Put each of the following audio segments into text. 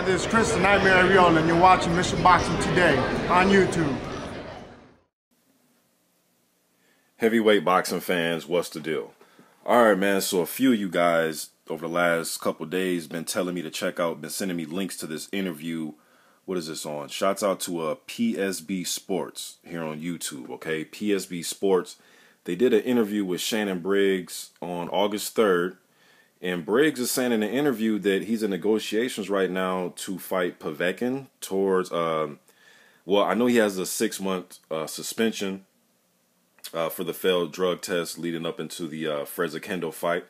This is Chris the Nightmare Ariola, and you're watching Mission Boxing Today on YouTube. Heavyweight boxing fans, what's the deal? Alright, man, so a few of you guys over the last couple of days been telling me to check out, been sending me links to this interview. What is this on? Shouts out to PSB Sports here on YouTube, okay? PSB Sports. They did an interview with Shannon Briggs on August 3rd. And Briggs is saying in the interview that he's in negotiations right now to fight Povetkin towards, well, I know he has a 6-month suspension for the failed drug test leading up into the Freza Kendo fight.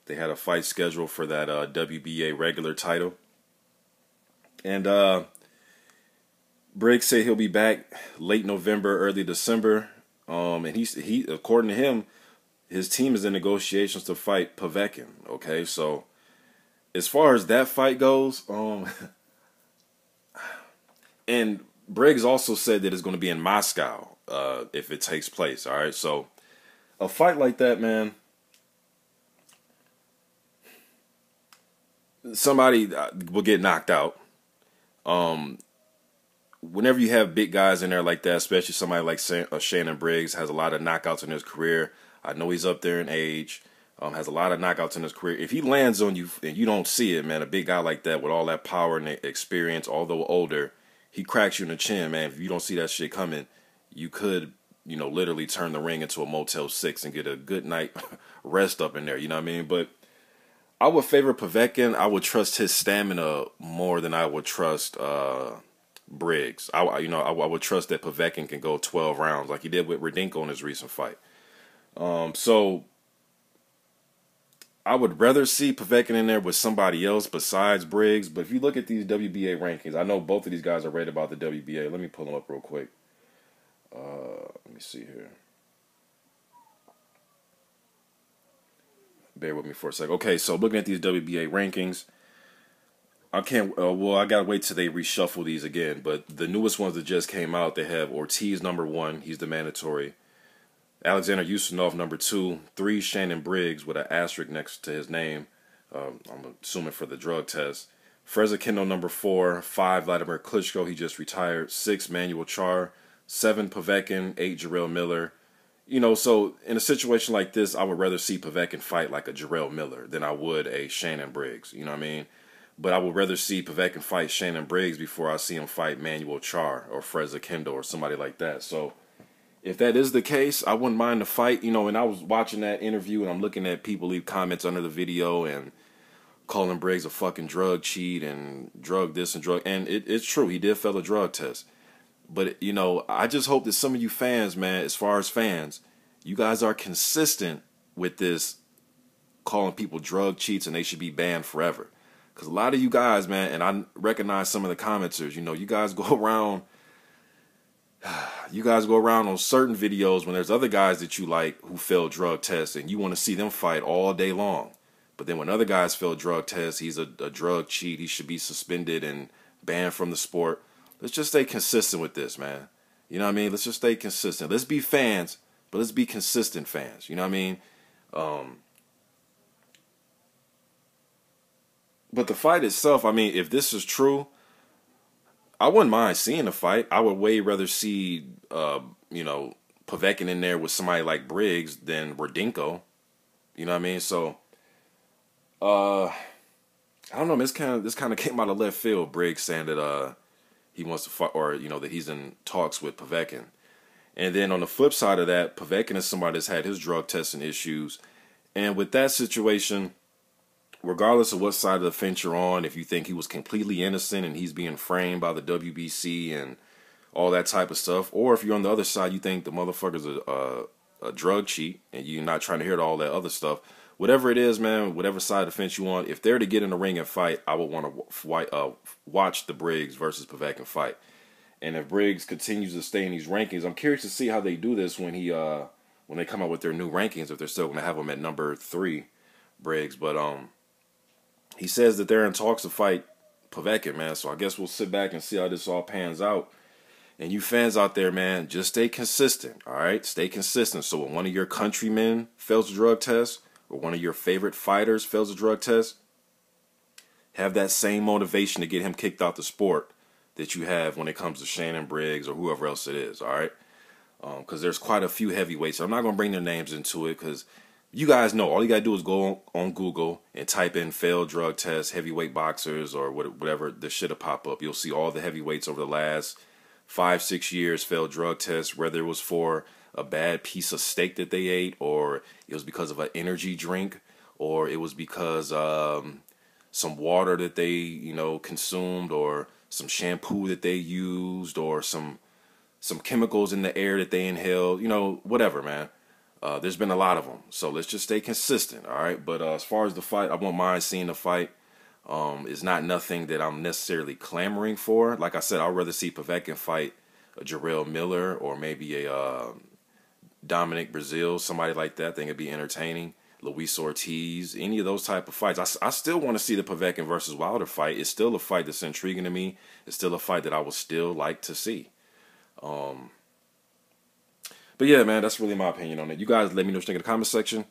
They had a fight scheduled for that WBA regular title. And Briggs said he'll be back late November, early December. And he according to him, his team is in negotiations to fight Povetkin, okay? So, as far as that fight goes, and Briggs also said that it's going to be in Moscow if it takes place, all right? So, a fight like that, man, somebody will get knocked out. Whenever you have big guys in there like that, especially somebody like Shannon Briggs, has a lot of knockouts in his career. I know he's up there in age, has a lot of knockouts in his career. If he lands on you and you don't see it, man, a big guy like that with all that power and experience, although older, he cracks you in the chin, man. If you don't see that shit coming, you could, you know, literally turn the ring into a Motel 6 and get a good night rest up in there, you know what I mean? But I would favor Povetkin. I would trust his stamina more than I would trust Briggs. I would trust that Povetkin can go 12 rounds like he did with Radinko in his recent fight. So I would rather see Povetkin in there with somebody else besides Briggs. But if you look at these WBA rankings, I know both of these guys are rated about the WBA. Let me pull them up real quick. Let me see here. Bear with me for a second. Okay, so looking at these WBA rankings, I can't, well, I gotta wait till they reshuffle these again. But the newest ones that just came out, they have Ortiz #1. He's the mandatory. Alexander Usanov #2, 3 Shannon Briggs with an asterisk next to his name. I'm assuming for the drug test. Freza Kendo #4, 5 Vladimir Klitschko, he just retired. 6 Manuel Char, 7 Povetkin, 8 Jarrell Miller. You know, so in a situation like this, I would rather see Povetkin fight like a Jarrell Miller than I would a Shannon Briggs. You know what I mean? But I would rather see Povetkin fight Shannon Briggs before I see him fight Manuel Char or Freza Kendo or somebody like that. So if that is the case, I wouldn't mind the fight, you know. And I was watching that interview and I'm looking at people leave comments under the video and calling Briggs a fucking drug cheat and drug this and drug. And it's true, he did fail a drug test. But, you know, I just hope that some of you fans, man, as far as fans, you guys are consistent with this calling people drug cheats and they should be banned forever. Because a lot of you guys, man, and I recognize some of the commenters, you know, you guys go around on certain videos when there's other guys that you like who fail drug tests and you want to see them fight all day long. But then when other guys fail drug tests, he's a drug cheat. He should be suspended and banned from the sport. Let's just stay consistent with this, man. You know what I mean? Let's just stay consistent. Let's be fans, but let's be consistent fans. You know what I mean? But the fight itself, I mean, if this is true, I wouldn't mind seeing the fight. I would way rather see, you know, Povetkin in there with somebody like Briggs than Radinko. You know what I mean? So, I don't know. This kind of came out of left field. Briggs saying that he wants to fight, or you know, that he's in talks with Povetkin. And then on the flip side of that, Povetkin is somebody that's had his drug testing issues, and with that situation, regardless of what side of the fence you're on, if you think he was completely innocent and he's being framed by the WBC and all that type of stuff, or if you're on the other side, you think the motherfucker's a drug cheat and you're not trying to hear all that other stuff, whatever it is, man, whatever side of the fence you want, if they're to get in the ring and fight, I would want to watch the Briggs versus Povetkin fight. And if Briggs continues to stay in these rankings, I'm curious to see how they do this when they come out with their new rankings, if they're still going to have him at #3, Briggs. But he says that they're in talks to fight Povetkin, man. So I guess we'll sit back and see how this all pans out. And you fans out there, man, just stay consistent, all right? Stay consistent. So when one of your countrymen fails a drug test or one of your favorite fighters fails a drug test, have that same motivation to get him kicked out the sport that you have when it comes to Shannon Briggs or whoever else it is, all right? Because there's quite a few heavyweights. I'm not going to bring their names into it because you guys know. All you got to do is go on Google and type in failed drug test, heavyweight boxers, or whatever. The shit will pop up. You'll see all the heavyweights over the last 5-6 years failed drug tests, whether it was for a bad piece of steak that they ate, or it was because of an energy drink, or it was because some water that they, consumed, or some shampoo that they used, or some chemicals in the air that they inhaled, whatever, man. There's been a lot of them. So let's just stay consistent, all right? But as far as the fight, I won't mind seeing the fight. It's not nothing that I'm necessarily clamoring for. Like I said, I'd rather see Povetkin fight a Jarrell Miller or maybe a Dominic Brazil, somebody like that. I think it'd be entertaining. Luis Ortiz, any of those type of fights. I still want to see the Povetkin versus Wilder fight. It's still a fight that's intriguing to me. It's still a fight that I would still like to see. But yeah, man, that's really my opinion on it. You guys let me know what you think in the comment section.